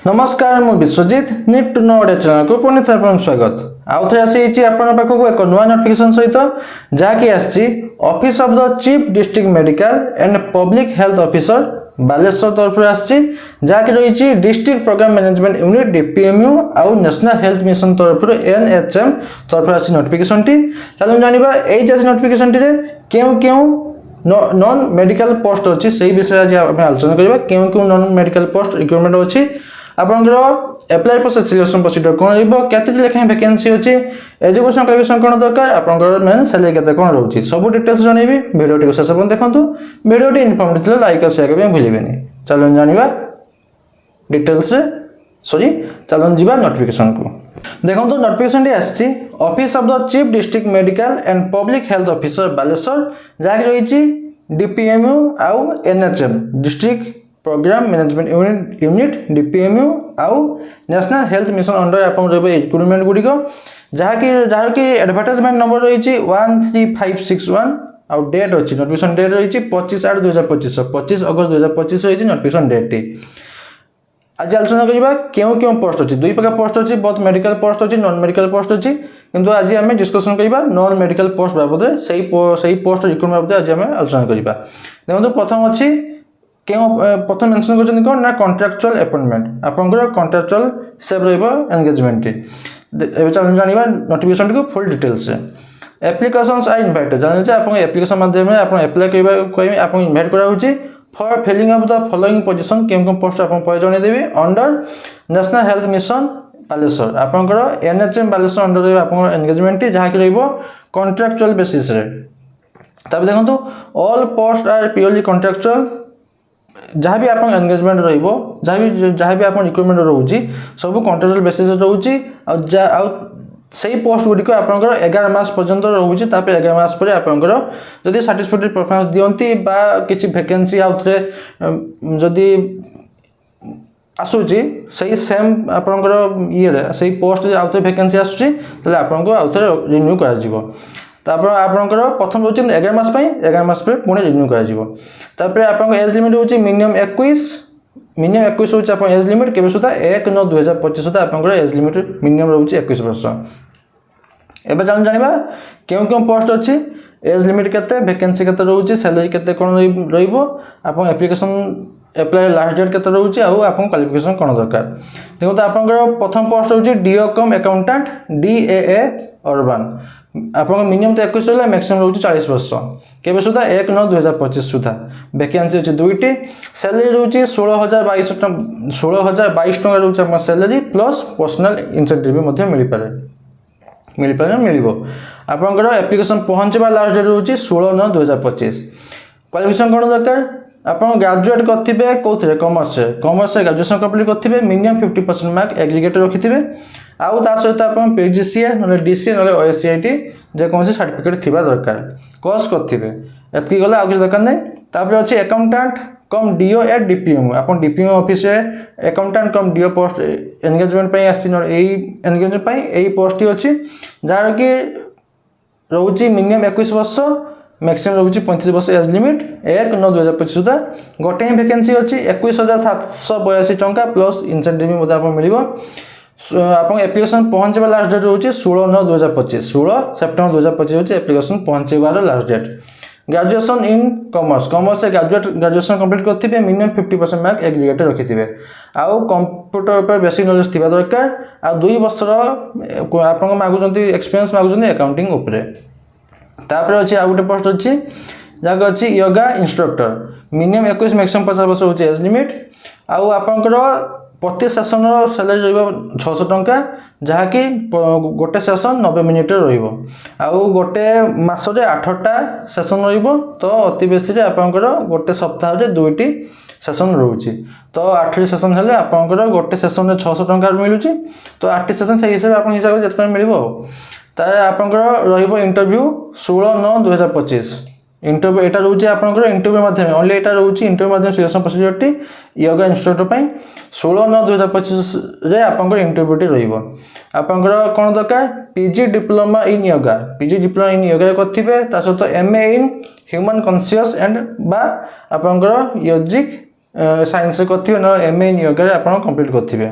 नमस्कार मु Biswajit need to know Odia channel को पुणी थे स्वागत आउ थे आसी आपण पाखक एक नुआ नोटिफिकेशन सहित जहाँकि आसी office of the chief district medical and public health officer Baleshwar तरफ आसी जहाँकि रही district programme management unit DPMU आउ नेशनल हेल्थ मिशन तरफ एनएचएम तरफ आसी नोटिफिकेशन टी चलो जानिबा एई जैसे नोटिफिकेशन टी रे केउ केउ नॉन मेडिकल पोस्ट अच्छी से विषय आज आम आलोचना करवा क्यों क्यों नॉन मेडिकल पोस्ट रिक्रुटमेंट अच्छी आपंकर एप्लाई प्रोसेस सिलेक्शन प्रोसीजर कौन रही लेखाएं वैकेंसी अच्छी एजुकेशन क्वालिफिकेशन कौन दरकार आपंकर मेन सैलरी केते कौन रोची सब डिटेल्स जनइबी वीडियो शेष पर्यंत देखंतु वीडियो इनफॉर्मेटिव लाइक और शेयर करबे भूलिबेनी चलो जानिबा डिटेल्स सॉरी चलो जीवा नोटिफिकेशन को देखो नोटिफिकेशन आसी office of the chief district medical and public health officer Baleshwar जहाँ रही डीपीएमयू आउ NHM district programme management unit DPMU आउ नेशनल हेल्थ मिशन अंडर आप रिक्रुटमेंट गुड़िक जहाँकि एडवर्टाइजमेंट नंबर रही 13561 आउ डेट अच्छी नोटिफिकेशन डेट रही 25/8/2025 25 अगस्त 2025 रही नोटिफिकेशन डेट टी आज आलोचना करवा क्यों क्यों पोस्ट अच्छी दुई प्रकार पोस्ट अच्छी बहुत मेडिकल पोस्ट अच्छी नॉन मेडिकल पोस्ट अच्छी किंतु आज आम डिस्कसन करवा नॉन मेडिकल पोस्ट बाबद से पोस्ट रिक्रुटमेंट बाबद आज आम आलोचना करवा देखो प्रथम अच्छी क्यों प्रथम मेंशन कर कौन ना कॉन्ट्रैक्चुअल अपॉइंटमेंट आपंकर कॉन्ट्रैक्चुअल हिसाब एंगेजमेंट जाना नोटिफिकेशन को full details applications are invited जान आप एप्लिकेशन माध्यम आप एप्लाई करेंगे आप इनवाइट कराऊँगी for filling of the following position केम केम पोस्ट आप जनईदेवी under national health mission Baleshwar आपंकर एनएचएम बालेश्वर अंडर आप एंगेजमेंट जहाँ की कॉन्ट्रैक्चुअल बेसिस देखो all post are purely contractual जहाँ भी आप एंगेजमेंट रहा भी आप रिक्रुटमेंट रोचे सब कॉन्ट्रैक्चुअल बेसिस रोचे से पोस्ट गुड़िक आप 11 मास पर्यंत रोचे 11 मास पर आपंकर जदि सर्टिफिकेट परफॉर्मेंस दियंती बा किसी वैकेंसी आउ थे जदि आसूची सही सेम आपंकर ये से पोस्ट आउ थे वैकेंसी आसूची ताले आपनको आउ थे रिन्यू कर आपंकर प्रथम रोचे 11 मास 11 मास पर पुणी रिन्यू कर आप एज लिमिट हो मिनिमम 21 हूँ आप एज लिमिट के सुधा 1/9/2025 सुधा आप एज लिमिट मिनिमम रोचे 21 वर्ष एवं जाना क्यों क्यों पोस्ट अच्छी एज लिमिट केते वैकेंसी केते रोचे सैलरी केते कौन रहिबो आप एप्लिकेशन एप्लाई लास्ट डेट केते रोचे आउ आप क्वालिफिकेशन कौन दरकार देखो तो आपंकर प्रथम पोस्ट होची do cum accountant DAA urban आप मिनिमम तो 21 रहा मैक्सिमम रोचे 40 वर्ष केवे सुधा 1/9/2025 सुधा वैकेंसी अच्छी दुईटी सैलरी रोचे 16,022 टका रोचे सैलरी प्लस पर्सनल इंसेंटिव मिल पारे आपंकर एप्लिकेशन पहुँचवा लास्ट डेट रोचे 16/9/2025 क्वालिफिकेशन कौन दरकार आप ग्रेजुएट करेंगे कौन कॉमर्स ग्रेजुएशन कंप्लीट करेंगे मिनिमम 50% मार्क एग्रीगेट रखिथे आउ ता सहित आप पीजीसीए ना डीसीए ना ओएससीआईटी जेकोसी सर्टिफिकेट थी दरकार कोर्स करेंगे एति गला आगे दरकार नहीं तापर अच्छे accountant cum DO at DPM आप DPM office accountant cum DO post engagement engagement यही पोस्ट ही अच्छी जहाँ कि रोचे मिनिमम 21 वर्ष मैक्सिमम रोचे 35 वर्ष एज लिमिट 1/9/2025 सुधा गोटे ही वैकेंसी अच्छी 21,782 टंका प्लस इंसेंटिव आप मिल आप एप्लिकेशन पहुँचवा लास्ट डेट रोचे 16/9/2025 16 सेप्टेम्बर 2025 होची एप्लिकेशन पहुँचवार last date graduation in commerce graduation complete करेंगे मिनिमम 50% मार्क एग्रीगेट रखिथे आउ कंप्यूटर पर बेसिक नॉलेज थी दरकार आ 2 वर्षर आप मागुंट एक्सपीरियंस मागुंट अकाउंटिंग उपरे तापर अच्छी आउ गोटे पोस्ट अच्छी जहाँ अच्छी योगा इंस्ट्रक्टर मिनिमम 21 मैक्सिमम 50 वर्ष होची एज लिमिट आउ आपंकर प्रति सेसन सैलरी रहा 600 टंका जहाँकि गोटे सेसन 90 मिनिट आउ गोटे मसरे 8टा सेसन तो अति बेसी आपंकर गोटे सप्ताह 2टी सेसन रोचे तो 8टी सेसन हेल्ले आपंकर गोटे सेसन 600 टंका मिलूँ तो 8टी सेसन से हिसाब आप हिसाब से जितना मिल आपंकर इंटरव्यू 16/9/2025 इंटरव्यू यहाँ रोचे आपंकर इंटरव्यू माध्यम ओनली यहाँ रोचे इंटरव्यू माध्यम सिलेक्शन प्रोसीजर योगा इंस्ट्रक्टर 16/9/2025 आपंकर इंटरव्यूटी रहा कौन दरकार पीजी डिप्लोमा इन योगा करेंगे सहित MA in human conscious and बा आपंकर योजिक साइंस करथिबे न एमए इन योगा आपण कंप्लीट करथिबे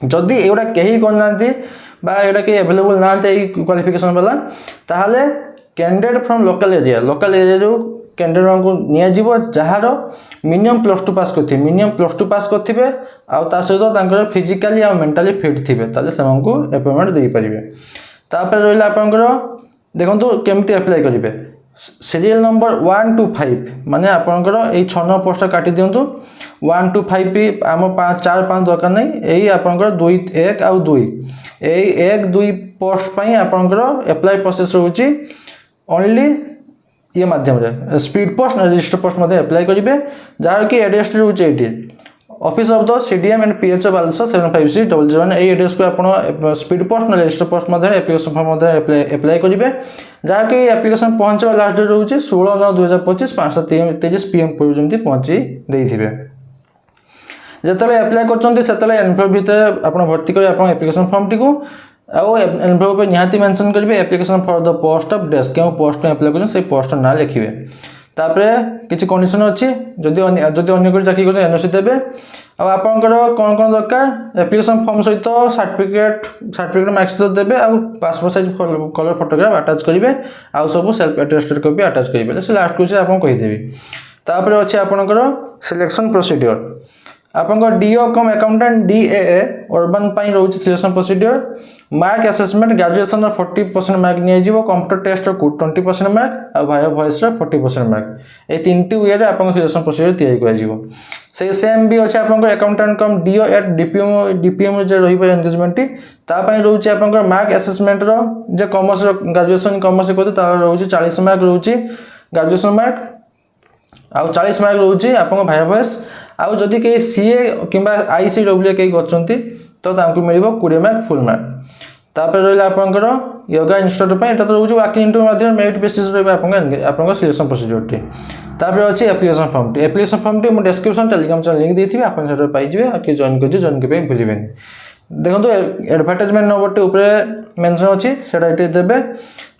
जदि एटा कहीं करना बा एटा कहीं अवेलेबल ना क्वालिफिकेशन वाला ताहले कैंडिडेट फ्रॉम लोकल एरिया जो कैंडिडेट को निया जीवो जहार मिनिमम +2 पास करथिबे मिनिमम +2 पास करथिबे आ ता सहित तांकर फिजिकली आ मेंटली फिट थिबे ताले सेमानकु अपॉइंटमेंट देई परिबे तापर रहिला आपनकर देखंतु केमती अप्लाई करिवे सीरियल नंबर 1 to 5 माने आपनकर ए 6 पोस्ट काटी दियंतु 1 to 5 भी आम 4 5 दरकार नै एई आपनकर 2 1 आ 2 एई 1 2 पोस्ट पई आपनकर अप्लाई प्रोसेस होउची ओनली ये माध्यम रे स्पीड पोस्ट रजिस्टर पोस्ट मध्ये अप्लाई करिवे जार की एड्रेस होउची eighty office of the CDM and PHO balsa 75C00 A address को आपण स्पीड पोस्ट न रजिस्टर पोस्ट मध्ये एप्लिकेशन फॉर्म मध्ये अप्लाई करिवे जार की एप्लिकेशन पहुंचवा लास्ट डेट होउची 16/9/2025 5:30 PM पूर्व जंती पहुंची देइथिबे जेतले अप्लाई करचंती सेतले एनवेलप भितर आपण भर्ती करी आपण एप्लिकेशन फॉर्म टिकू आउ एनवेलप पे निहाती मेंशन करिवे application for the post of desk के पोस्ट अप्लाई करन से पोस्ट ना लिखिबे तापरे किछि कंडीशन अछि जदि अन्य कोइ चाकरी करन एनओसी देबे आ आपनकर कोन कोन दरकार एप्लिकेशन फॉर्म सहित सर्टिफिकेट मार्कशीट देबे आ passport size colour photograph attach करिवे आ सब सेल्फ अटेस्टेड कॉपी अटैच करिवे से लास्ट क्वेश्चन आपन कहि देबी तापरे अछि आपनकर सिलेक्शन प्रोसीजर आपनकर DO cum accountant DAA urban पई रहउछि selection procedure mark assessment graduation 40% mark निया जीवो कंप्यूटर टेस्ट को 20% मार्क आ भाया वॉइस रे 40% मार्क ए तीनटी वे रे आपन सिलेक्शन प्रोसीजर तैयारी करा जीवो से सेम भी अछि आपन accountant cum DO at DPM जे रहिबे एंगेजमेंट ता पई रहउछि आपन मार्क असेसमेंट रो जे कॉमर्स ग्रेजुएशन कॉमर्स को ता रहउछि 40 मार्क रहउछि ग्रेजुएशन मार्क आ 40 मार्क रहउछि आपन भाया वॉइस आ जदि के सीए किबा आईसीडब्ल्यू के गचंती तो तांको मिलिबो 20 मार्क फुल मार्क तापर रहिला आपनकर योगा इंस्ट्रक्टर पे एटा तो रहउछि वाकिंग इंटरव्यू माध्यम मेरिट बेसिस रे आपन सिलेक्शन प्रोसीजर टी तापर अछि एप्लिकेशन फॉर्म टी मु डिस्क्रिप्शन टेलीग्राम चैनल लिंक देथिबे आपन सेटर पाइ जिवे आ के जॉइन कर जॉइन के पे भूलिबेनी देखंतु एडवर्टाइजमेंट नंबर टी ऊपर मेंशन अछि सेटा एटी देबे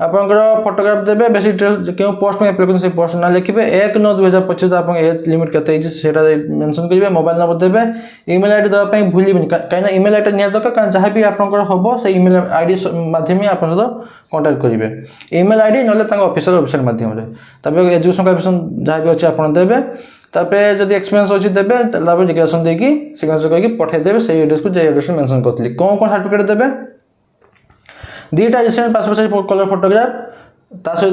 आपनकर फोटोग्राफ देबे बेसी डिटेल के पोस्ट में अप्लाई करन से पोस्ट ना लिखिबे 1/9/2025 आपन एज लिमिट कते अछि सेटा मेंशन करिवे मोबाइल नंबर देबे ईमेल आईडी दबा पई भूलिबेनी काइना ईमेल आईडी निया दक का जहां भी आपनकर होबो से ईमेल आईडी माध्यम आपन तो कांटेक्ट करिवे ईमेल आईडी नले तांग ऑफिशियल वेबसाइट माध्यम रे तबे एजुकेशन क्वालिफिकेशन जहां भी अछि आपन देबे तापे जदि एक्सपीरियंस अछि देबे तापे डिक्लेरेशन देकी सिग्नेचर करके पठे देबे से एड्रेस को जे एड्रेस मेंशन करतली कोन कोन सर्टिफिकेट देबे दीटा recent passport size colour photograph ता से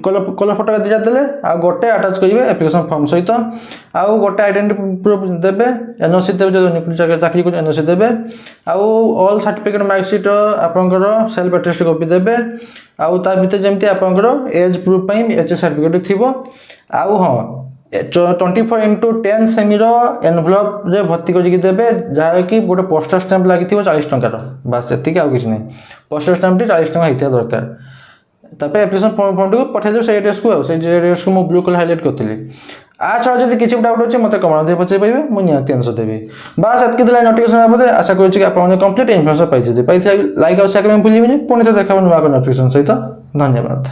कलर फोटोग्राफ दिजा देले आ गोटे अटैच करिवे एप्लिकेशन फॉर्म सहित आ गोटे आइडेंटिटी प्रूफ देबे एनओसी देबे जो निपुण चाकरी को एनओसी देबे आ ऑल सर्टिफिकेट मार्कशीट आपनकर सेल्फ अटेस्ट कॉपी देबे आ ता भीतर जेमती आपनकर एज प्रूफ पई एच सर्टिफिकेट थिबो आ हां 24x10 सेमी रो एनवेलप रे भर्ती करिक देबे जहा कि गोटे पोस्टर स्टैंप लागिथिबो 40 टंका रो बस एतिक आ किछ नै पोस्टर स्टैंप टी 40 टंका हितिया दरकार तबे एप्लिकेशन फॉर्म को पठे देबे से एड्रेस को से एड्रेस को मु ब्लू कलर हाइलाइट करथिली आ छ जदी किछ डाउट अछि मते कमेंट दे पचे पाइबे मु नियंत्रण आंसर देबी बस एतके दिला नोटिफिकेशन आबे आशा करू छी कि आपण कंप्लीट इन्फॉर्मेशन पाइछि लाइक और शेयर करबे भूलिबेनी पुणी तो देखाबे नुवा नोटिफिकेशन सहित धन्यवाद।